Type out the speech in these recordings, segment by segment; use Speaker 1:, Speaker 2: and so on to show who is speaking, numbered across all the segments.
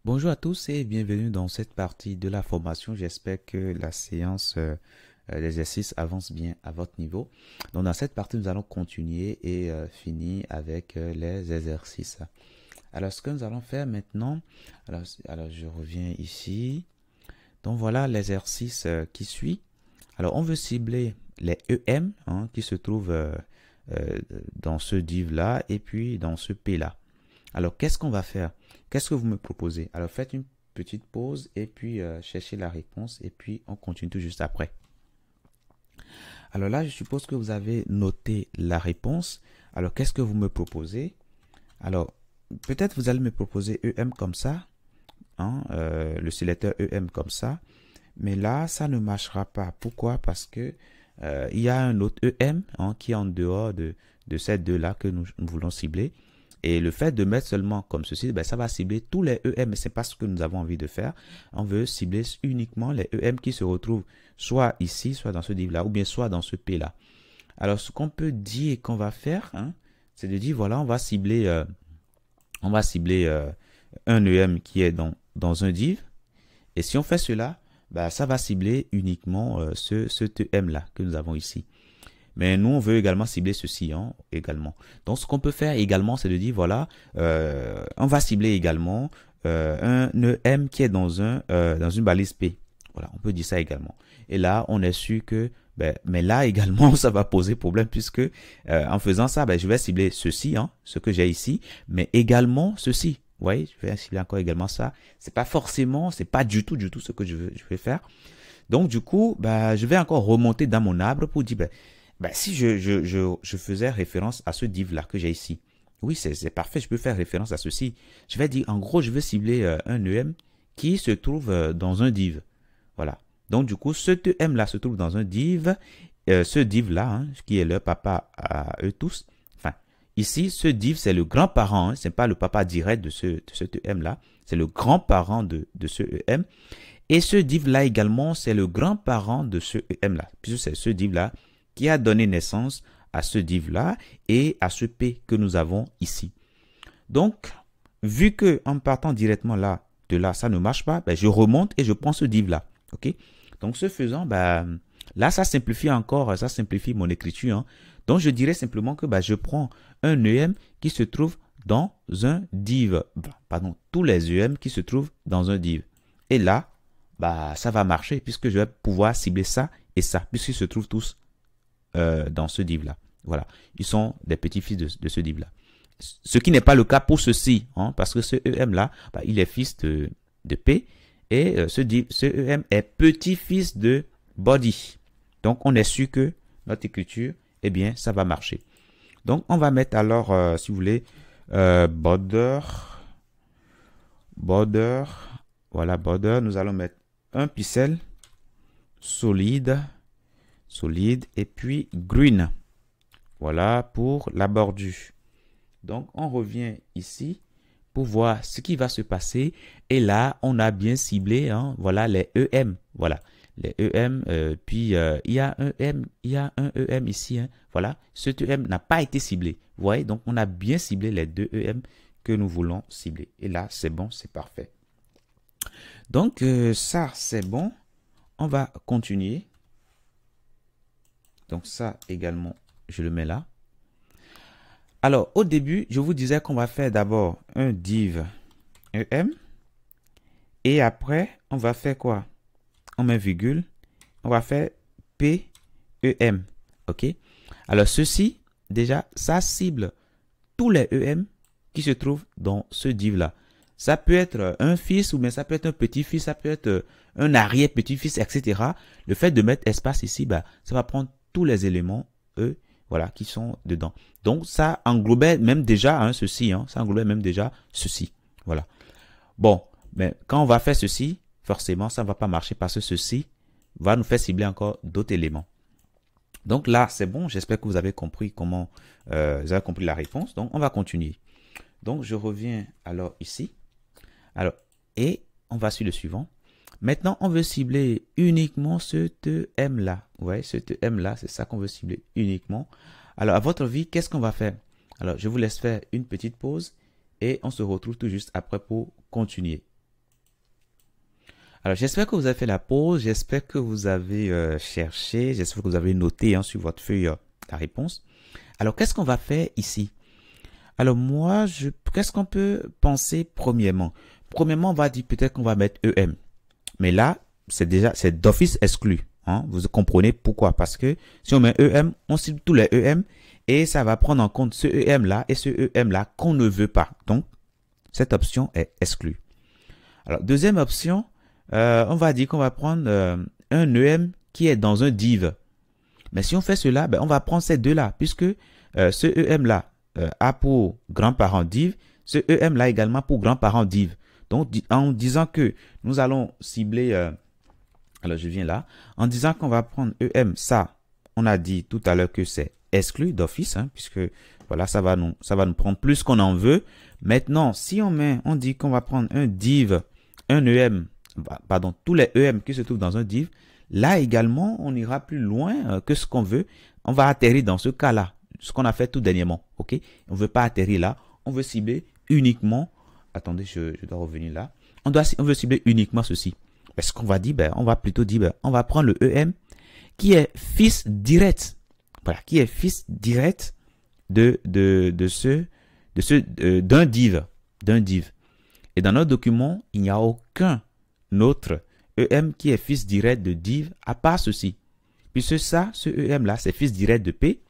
Speaker 1: Bonjour à tous et bienvenue dans cette partie de la formation. J'espère que la séance d'exercice avance bien à votre niveau. Donc dans cette partie, nous allons continuer et finir avec les exercices. Alors ce que nous allons faire maintenant, alors je reviens ici. Donc voilà l'exercice qui suit. Alors on veut cibler les EM qui se trouvent dans ce div là et puis dans ce P là. Alors, qu'est-ce qu'on va faire? Qu'est-ce que vous me proposez? Alors, faites une petite pause et puis cherchez la réponse et puis on continue tout juste après. Alors là, je suppose que vous avez noté la réponse. Alors, qu'est-ce que vous me proposez? Alors, peut-être vous allez me proposer EM comme ça, le sélecteur EM comme ça. Mais là, ça ne marchera pas. Pourquoi? Parce que il y a un autre EM qui est en dehors de ces deux-là que nous voulons cibler. Et le fait de mettre seulement comme ceci, ça va cibler tous les EM, mais ce n'est pas ce que nous avons envie de faire. On veut cibler uniquement les EM qui se retrouvent soit ici, soit dans ce div-là, ou bien soit dans ce P-là. Alors, ce qu'on peut dire qu'on va faire, c'est de dire, voilà, on va cibler un EM qui est dans un div. Et si on fait cela, ça va cibler uniquement ce EM-là que nous avons ici. Mais nous, on veut également cibler ceci également. Donc, ce qu'on peut faire également, c'est de dire, voilà, on va cibler également un EM qui est dans une balise P. Voilà, on peut dire ça également. Et là, on est sûr que, mais là également, ça va poser problème puisque en faisant ça, je vais cibler ceci, ce que j'ai ici, mais également ceci. Vous voyez, je vais cibler encore également ça. C'est pas du tout ce que je vais faire. Donc, du coup, je vais encore remonter dans mon arbre pour dire, si je faisais référence à ce div-là que j'ai ici, oui, c'est parfait, je peux faire référence à ceci. Je vais dire, en gros, je veux cibler un EM qui se trouve dans un div. Voilà. Donc, du coup, ce EM-là se trouve dans un div. Ce div-là, qui est le papa à eux tous. Enfin, ici, ce div, c'est le grand-parent. Ce n'est pas le papa direct de ce EM-là. C'est le grand-parent de ce EM. Et ce div-là également, c'est le grand-parent de ce EM-là. Puisque c'est ce div-là qui a donné naissance à ce div-là et à ce P que nous avons ici. Donc, vu que en partant directement de là, ça ne marche pas, je remonte et je prends ce div-là. Ok? Donc, ce faisant, là, ça simplifie encore, ça simplifie mon écriture. Donc, je dirais simplement que je prends un EM qui se trouve dans un div. Pardon, tous les EM qui se trouvent dans un div. Et là, ça va marcher puisque je vais pouvoir cibler ça et ça, puisqu'ils se trouvent tous dans ce div-là. Voilà. Ils sont des petits-fils de ce div-là. Ce qui n'est pas le cas pour ceci, parce que ce EM-là, il est fils de P et ce EM est petit-fils de body. Donc, on est sûr que notre écriture, ça va marcher. Donc, on va mettre alors, si vous voulez, border. Voilà, border. Nous allons mettre un pixel solide et puis green. Voilà pour la bordure. Donc, on revient ici pour voir ce qui va se passer. Et là, on a bien ciblé, voilà les EM. Voilà, les EM. Puis, il y a un EM ici. Voilà, ce EM n'a pas été ciblé. Vous voyez, donc on a bien ciblé les deux EM que nous voulons cibler. Et là, c'est bon, c'est parfait. Donc, ça, c'est bon. On va continuer. Donc ça également, je le mets là. Alors, au début, je vous disais qu'on va faire d'abord un div EM. Et après, on va faire quoi? On met virgule. On va faire PEM. OK? Alors, ceci, déjà, ça cible tous les EM qui se trouvent dans ce div-là. Ça peut être un fils ou bien ça peut être un petit-fils, ça peut être un arrière-petit-fils, etc. Le fait de mettre espace ici, ça va prendre tous les éléments, voilà, qui sont dedans. Donc, ça englobait même déjà ceci, ça englobait même déjà ceci. Voilà. Bon, mais quand on va faire ceci, forcément, ça ne va pas marcher parce que ceci va nous faire cibler encore d'autres éléments. Donc là, c'est bon. J'espère que vous avez compris comment, vous avez compris la réponse. Donc, on va continuer. Donc, je reviens alors ici. Alors, et on va sur le suivant. Maintenant, on veut cibler uniquement ce EM-là. Vous voyez, ce EM-là, c'est ça qu'on veut cibler uniquement. Alors, à votre avis, qu'est-ce qu'on va faire? Alors, je vous laisse faire une petite pause et on se retrouve tout juste après pour continuer. Alors, j'espère que vous avez fait la pause, j'espère que vous avez cherché, j'espère que vous avez noté hein, sur votre feuille la réponse. Alors, qu'est-ce qu'on va faire ici? Alors, qu'est-ce qu'on peut penser premièrement? Premièrement, on va dire peut-être qu'on va mettre EM. Mais là, c'est d'office exclu. Hein? Vous comprenez pourquoi? Parce que si on met EM, on cible tous les EM et ça va prendre en compte ce EM là et ce EM là qu'on ne veut pas. Donc, cette option est exclue. Alors, deuxième option, on va dire qu'on va prendre un EM qui est dans un div. Mais si on fait cela, ben, on va prendre ces deux-là, puisque ce EM-là a pour grand-parent div, ce EM-là également pour grand-parent div. Donc, en disant que nous allons cibler, alors je viens là, en disant qu'on va prendre EM, ça, on a dit tout à l'heure que c'est exclu d'office, hein, puisque voilà, ça va nous prendre plus qu'on en veut. Maintenant, si on dit qu'on va prendre un div, un EM, pardon, tous les EM qui se trouvent dans un div, là également, on ira plus loin que ce qu'on veut. On va atterrir dans ce cas-là, ce qu'on a fait tout dernièrement, ok? On ne veut pas atterrir là, on veut cibler uniquement, attendez, je dois revenir là. On veut cibler uniquement ceci. Ce qu'on va dire, ben, on va plutôt dire, ben, on va prendre le EM qui est fils direct, voilà, qui est fils direct d'un div, Et dans notre document, il n'y a aucun autre EM qui est fils direct de div à part ceci. Puisque ça, ce EM là, c'est fils direct de P.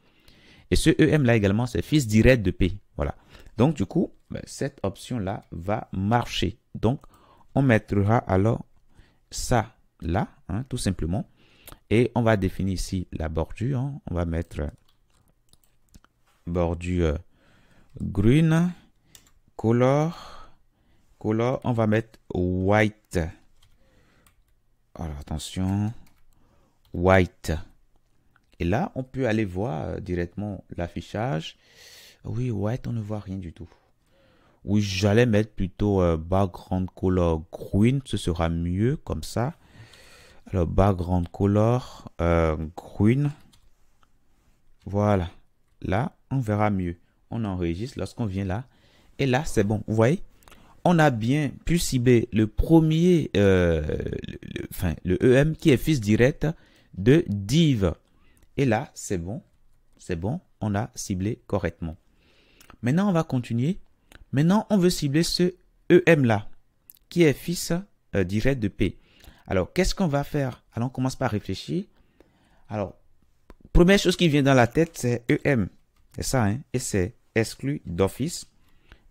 Speaker 1: Et ce EM là également, c'est fils direct de P. Voilà. Donc, du coup, ben, cette option là va marcher. Donc, on mettra alors ça là, hein, tout simplement. Et on va définir ici la bordure. Hein. On va mettre bordure green, color, on va mettre white. Alors attention, white. Et là, on peut aller voir directement l'affichage. Oui, white, on ne voit rien du tout. Oui, j'allais mettre plutôt background color green, ce sera mieux comme ça. Alors background color green. Voilà. Là, on verra mieux. On enregistre lorsqu'on vient là. Et là, c'est bon. Vous voyez, on a bien pu cibler le premier, le EM qui est fils direct de div. Et là, c'est bon. C'est bon. On a ciblé correctement. Maintenant, on va continuer. Maintenant, on veut cibler ce EM là qui est fils direct de P. Alors, qu'est-ce qu'on va faire? Alors, on commence par réfléchir. Alors, première chose qui vient dans la tête, c'est EM. C'est ça, hein? Et c'est exclu d'office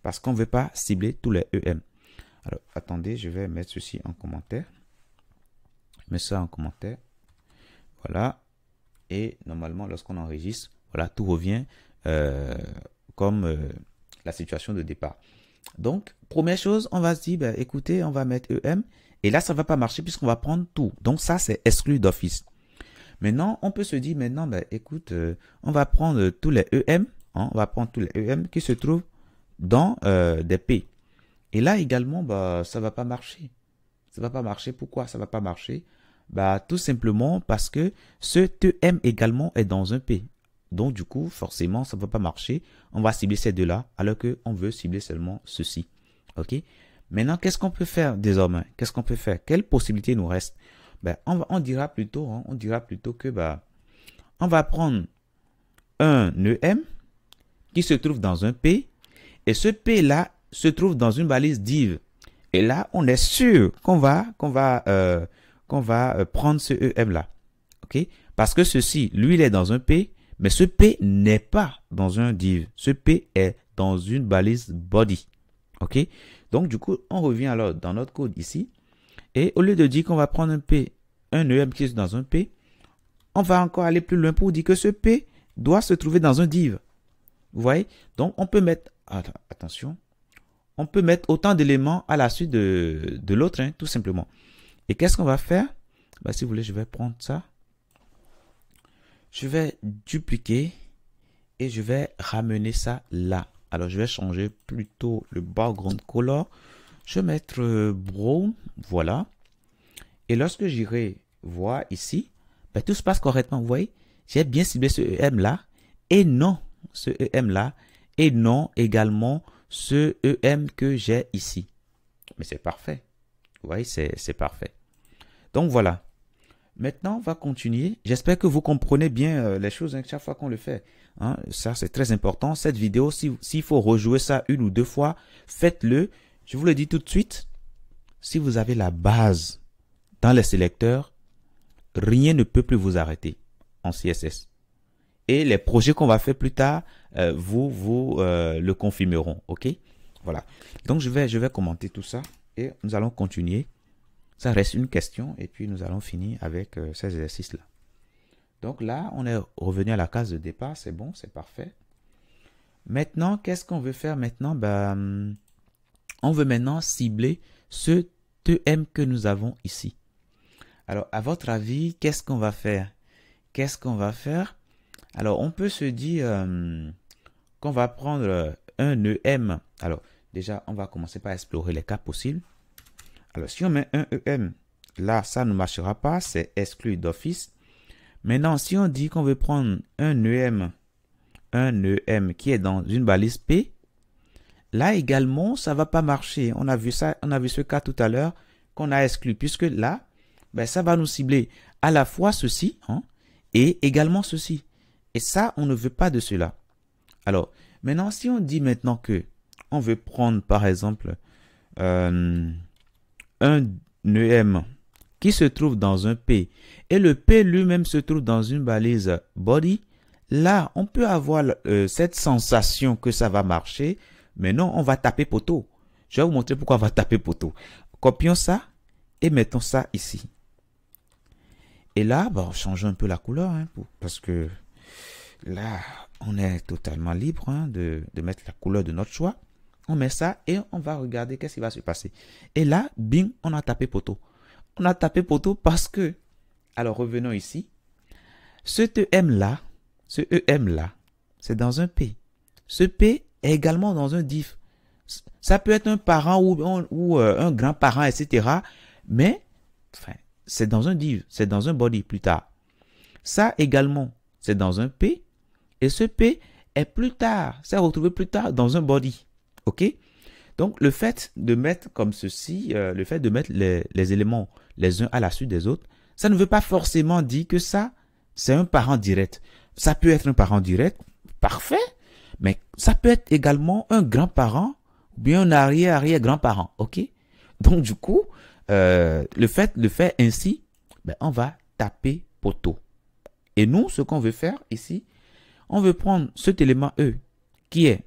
Speaker 1: parce qu'on ne veut pas cibler tous les EM. Alors, attendez, je vais mettre ceci en commentaire. Je mets ça en commentaire. Voilà. Et normalement, lorsqu'on enregistre, voilà, tout revient comme la situation de départ. Donc, première chose, on va se dire, ben, écoutez, on va mettre EM. Et là, ça ne va pas marcher puisqu'on va prendre tout. Donc, ça, c'est exclu d'office. Maintenant, on peut se dire, maintenant, ben, écoute, on va prendre tous les EM. Hein, on va prendre tous les EM qui se trouvent dans des P. Et là, également, bah, ça ne va pas marcher. Ça ne va pas marcher. Pourquoi ça ne va pas marcher? Bah, tout simplement parce que ce EM également est dans un P. Donc, du coup, forcément, ça ne va pas marcher. On va cibler ces deux-là, alors qu'on veut cibler seulement ceci. OK? Maintenant, qu'est-ce qu'on peut faire désormais? Qu'est-ce qu'on peut faire? Quelle possibilité nous reste? Ben, on dira plutôt que bah, on va prendre un EM qui se trouve dans un P et ce P là se trouve dans une balise div. Et là, on est sûr qu'on va prendre ce EM là. OK? Parce que ceci, lui, il est dans un P, mais ce P n'est pas dans un div. Ce P est dans une balise body. OK? Donc, du coup, on revient alors dans notre code ici. Et au lieu de dire qu'on va prendre un P, un EM qui est dans un P, on va encore aller plus loin pour dire que ce P doit se trouver dans un div. Vous voyez? Donc, on peut mettre, attention, on peut mettre autant d'éléments à la suite de l'autre, hein, tout simplement. Et qu'est-ce qu'on va faire? Ben, si vous voulez, je vais prendre ça. Je vais dupliquer et je vais ramener ça là. Alors, je vais changer plutôt le background color. Je vais mettre brown, voilà. Et lorsque j'irai voir ici, ben, tout se passe correctement. Vous voyez, j'ai bien ciblé ce EM là et non ce EM là et non également ce EM que j'ai ici. Mais c'est parfait. Vous voyez, c'est parfait. Donc voilà. Maintenant, on va continuer. J'espère que vous comprenez bien les choses chaque fois qu'on le fait. Hein. Ça, c'est très important. Cette vidéo, s'il faut rejouer ça une ou deux fois, faites-le. Je vous le dis tout de suite. Si vous avez la base dans les sélecteurs, rien ne peut plus vous arrêter en CSS. Et les projets qu'on va faire plus tard, vous le confirmeront. OK? Voilà. Donc, je vais commenter tout ça et nous allons continuer. Ça reste une question et puis nous allons finir avec ces exercices-là. Donc là, on est revenu à la case de départ. C'est bon, c'est parfait. Maintenant, qu'est-ce qu'on veut faire maintenant? On veut maintenant cibler ce TM que nous avons ici. Alors, à votre avis, qu'est-ce qu'on va faire? Qu'est-ce qu'on va faire? Alors, on peut se dire qu'on va prendre un EM. Alors, déjà, on va commencer par explorer les cas possibles. Alors, si on met un EM, là, ça ne marchera pas, c'est exclu d'office. Maintenant, si on dit qu'on veut prendre un EM qui est dans une balise P, là également, ça ne va pas marcher. On a vu ça, on a vu ce cas tout à l'heure qu'on a exclu, puisque là, ça va nous cibler à la fois ceci et également ceci. Et ça, on ne veut pas de cela. Alors, maintenant, si on dit maintenant que on veut prendre, par exemple, un EM qui se trouve dans un P et le P lui-même se trouve dans une balise body, là, on peut avoir cette sensation que ça va marcher, mais non, on va taper poteau. Je vais vous montrer pourquoi on va taper poteau. Copions ça et mettons ça ici. Et là, changeons un peu la couleur, parce que là, on est totalement libre de mettre la couleur de notre choix. On met ça et on va regarder qu'est-ce qui va se passer. Et là, bing, on a tapé poteau. On a tapé poteau parce que, alors revenons ici, ce EM-là, c'est dans un P. Ce P est également dans un div. Ça peut être un parent ou un grand-parent, etc. Mais, c'est dans un div, c'est dans un body plus tard. Ça également, c'est dans un P. Et ce P est plus tard, c'est retrouvé plus tard dans un body. OK? Donc, le fait de mettre comme ceci, le fait de mettre les éléments les uns à la suite des autres, ça ne veut pas forcément dire que ça, c'est un parent direct. Ça peut être un parent direct, parfait, mais ça peut être également un grand-parent ou bien un arrière-arrière-grand-parent. OK? Donc, du coup, le fait ainsi, on va taper poteau. Et nous, ce qu'on veut faire ici, on veut prendre cet élément E qui est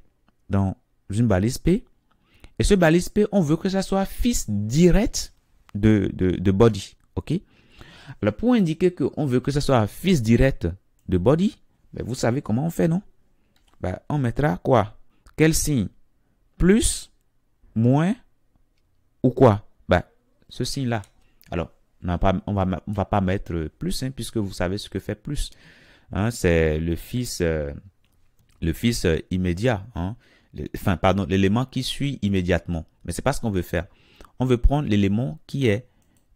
Speaker 1: dans une balise P. Et ce balise P, on veut que ça soit fils direct de body. OK? Alors, pour indiquer qu'on veut que ça soit fils direct de body, vous savez comment on fait, non? On mettra quoi? Quel signe? Plus, moins ou quoi? Ce signe-là. Alors, on va pas mettre plus, puisque vous savez ce que fait plus. C'est le fils immédiat. L'élément qui suit immédiatement. Mais c'est pas ce qu'on veut faire. On veut prendre l'élément qui est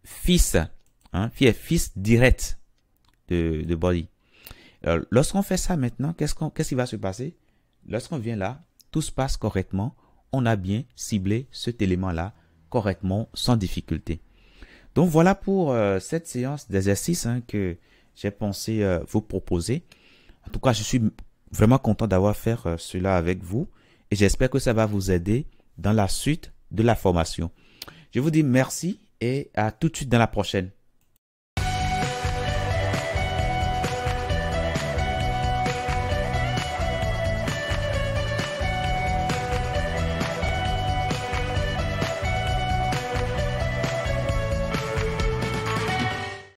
Speaker 1: fils, qui est fils direct de body. Lorsqu'on fait ça maintenant, qu'est-ce qui va se passer? Lorsqu'on vient là, tout se passe correctement. On a bien ciblé cet élément-là correctement, sans difficulté. Donc voilà pour cette séance d'exercice que j'ai pensé vous proposer. En tout cas, je suis vraiment content d'avoir fait cela avec vous et j'espère que ça va vous aider dans la suite de la formation. Je vous dis merci et à tout de suite dans la prochaine.